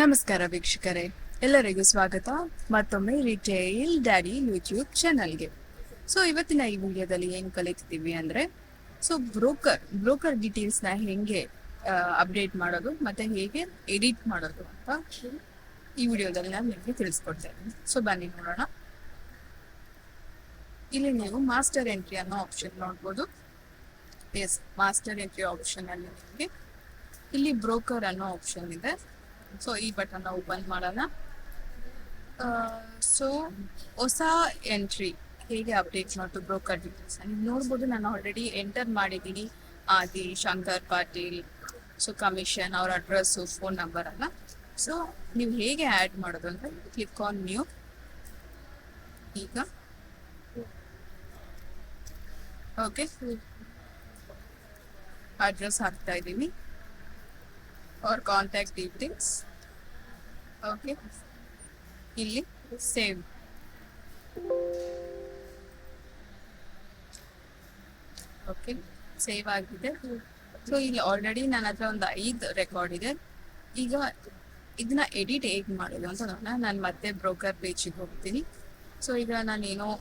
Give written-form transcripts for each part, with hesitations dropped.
ನಮಸ್ಕಾರ ವೀಕ್ಷಕರೇ, ಎಲ್ಲರಿಗೂ ಸ್ವಾಗತ ಮತ್ತೊಮ್ಮೆ ರಿಟೇಲ್ ಡ್ಯಾಡಿ ಯೂಟ್ಯೂಬ್ ಚಾನಲ್ಗೆ. ಸೊ ಇವತ್ತಿನ ಈ ವಿಡಿಯೋದಲ್ಲಿ ಏನು ಕಲಿತಿದ್ದೀವಿ ಅಂದರೆ, ಸೊ ಬ್ರೋಕರ್ ಡೀಟೇಲ್ಸ್ನ ಹೇಗೆ ಅಪ್ಡೇಟ್ ಮಾಡೋದು ಮತ್ತು ಹೇಗೆ ಎಡಿಟ್ ಮಾಡೋದು ಅಂತ ಈ ವಿಡಿಯೋದಲ್ಲಿ ನಾನು ನಿಮಗೆ ತಿಳಿಸ್ಕೊಡ್ತೇನೆ. ಸೊ ಬನ್ನಿ ನೋಡೋಣ. ಇಲ್ಲಿ ನೀವು ಮಾಸ್ಟರ್ ಎಂಟ್ರಿ ಅನ್ನೋ ಆಪ್ಷನ್ ನೋಡ್ಬೋದು. ಎಸ್, ಮಾಸ್ಟರ್ ಎಂಟ್ರಿ ಆಪ್ಷನಲ್ಲಿ ನಿಮಗೆ ಇಲ್ಲಿ ಬ್ರೋಕರ್ ಅನ್ನೋ ಆಪ್ಷನ್ ಇದೆ. ಸೊ ಈ ಬಟನ್ ಓಪನ್ ಮಾಡೋಣ. ಸೊ ಹೊಸ ಎಂಟ್ರಿ ಹೇಗೆ ಅಪ್ಡೇಟ್ ಮಾಡೋದು ಬ್ರೋಕರ್ ಡೀಟೇಲ್ಸ್ ನೀವು ನೋಡ್ಬೋದು. ನಾನು ಆಲ್ರೆಡಿ ಎಂಟರ್ ಮಾಡಿದ್ದೀನಿ ಆದಿ ಶಂಕರ್ ಪಾಟೀಲ್, ಸೊ ಕಮಿಷನ್, ಅವ್ರ ಅಡ್ರೆಸ್ಸು, ಫೋನ್ ನಂಬರ್ ಅಲ್ಲ. ಸೊ ನೀವು ಹೇಗೆ ಆ್ಯಡ್ ಮಾಡೋದು ಅಂದರೆ ಕ್ಲಿಕ್ ಆನ್ ನ್ಯೂ. ಈಗ ಓಕೆ, ಅಡ್ರೆಸ್ ಹಾಕ್ತಾ ಇದ್ದೀನಿ, ಅವ್ರ ಕಾಂಟ್ಯಾಕ್ಟ್ ಡೀಟೇಲ್ಸ್. ಓಕೆ, ಇಲ್ಲಿ ಸೇವ್. ಓಕೆ, ಸೇವ್ ಆಗಿದೆ. ಸೊ ಇಲ್ಲಿ ಆಲ್ರೆಡಿ ನನ್ನ ಹತ್ರ ಒಂದು 5 ರೆಕಾರ್ಡ್ ಇದೆ. ಈಗ ಇದನ್ನ ಎಡಿಟ್ ಹೇಗೆ ಮಾಡೋದು ಅಂತ ನೋಡೋಣ. ನಾನು ಮತ್ತೆ ಬ್ರೋಕರ್ ಪೇಜಿಗೆ ಹೋಗ್ತೀನಿ. ಸೊ ಈಗ ನಾನೇನೋ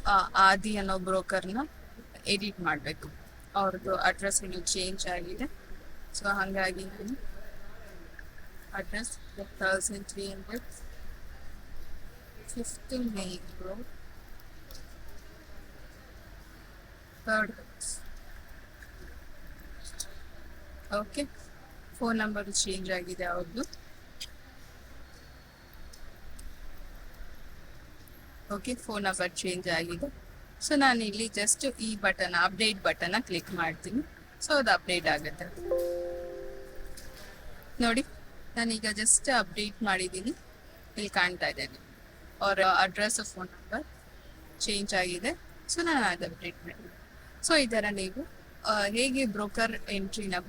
ಆದಿ ಅನ್ನೋ ಬ್ರೋಕರ್ನ ಎಡಿಟ್ ಮಾಡಬೇಕು. ಅವ್ರದ್ದು ಅಡ್ರೆಸ್ ಇನ್ನೂ ಚೇಂಜ್ ಆಗಿದೆ. ಸೊ ಹಾಗಾಗಿ ನಾನು address 1300 5th Main Road, 3rd house. Okay, phone number change ಆಗಿದೆ ಅವ್ರದ್ದು. ಓಕೆ, ಫೋನ್ ನಂಬರ್ ಚೇಂಜ್ ಆಗಿದೆ. ಸೊ ನಾನು ಇಲ್ಲಿ ಜಸ್ಟ್ ಈ ಬಟನ್, ಅಪ್ಡೇಟ್ ಬಟನ್ನ ಕ್ಲಿಕ್ ಮಾಡ್ತೀನಿ. ಸೊ ಅದು ಅಪ್ಡೇಟ್ ಆಗುತ್ತೆ ನೋಡಿ. ನಾನೀಗ ಜಸ್ಟ್ ಅಪ್ಡೇಟ್ ಮಾಡಿದ್ದೀನಿ, ಇಲ್ಲಿ ಕಾಣ್ತಾ ಇದೆ ಅವ್ರ ಅಡ್ರೆಸ್, ಫೋನ್ ನಂಬರ್ ಚೇಂಜ್ ಆಗಿದೆ. ಸೊ ನಾನು ಅದು ಅಪ್ಡೇಟ್ ಮಾಡಿದ್ದೀನಿ. ಸೊ ಈ ಥರ ನೀವು ಹೇಗೆ ಬ್ರೋಕರ್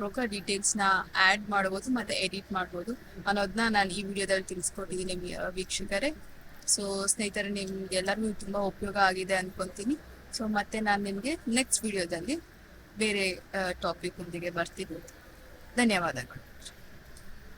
ಬ್ರೋಕರ್ ಡೀಟೇಲ್ಸ್ನ ಆ್ಯಡ್ ಮಾಡ್ಬೋದು ಮತ್ತು ಎಡಿಟ್ ಮಾಡ್ಬೋದು ಅನ್ನೋದನ್ನ ನಾನು ಈ ವಿಡಿಯೋದಲ್ಲಿ ತಿಳಿಸ್ಕೊಟ್ಟಿದ್ದೀನಿ ವೀಕ್ಷಕರೇ. ಸೊ ಸ್ನೇಹಿತರೆ, ನಿಮ್ಗೆಲ್ಲರಿಗೂ ತುಂಬ ಉಪಯೋಗ ಆಗಿದೆ ಅಂದ್ಕೊತೀನಿ. ಸೊ ಮತ್ತೆ ನಾನು ನಿಮಗೆ ನೆಕ್ಸ್ಟ್ ವಿಡಿಯೋದಲ್ಲಿ ಬೇರೆ ಟಾಪಿಕ್ ಒಂದಿಗೆ ಬರ್ತೀನಿ. ಧನ್ಯವಾದಗಳು.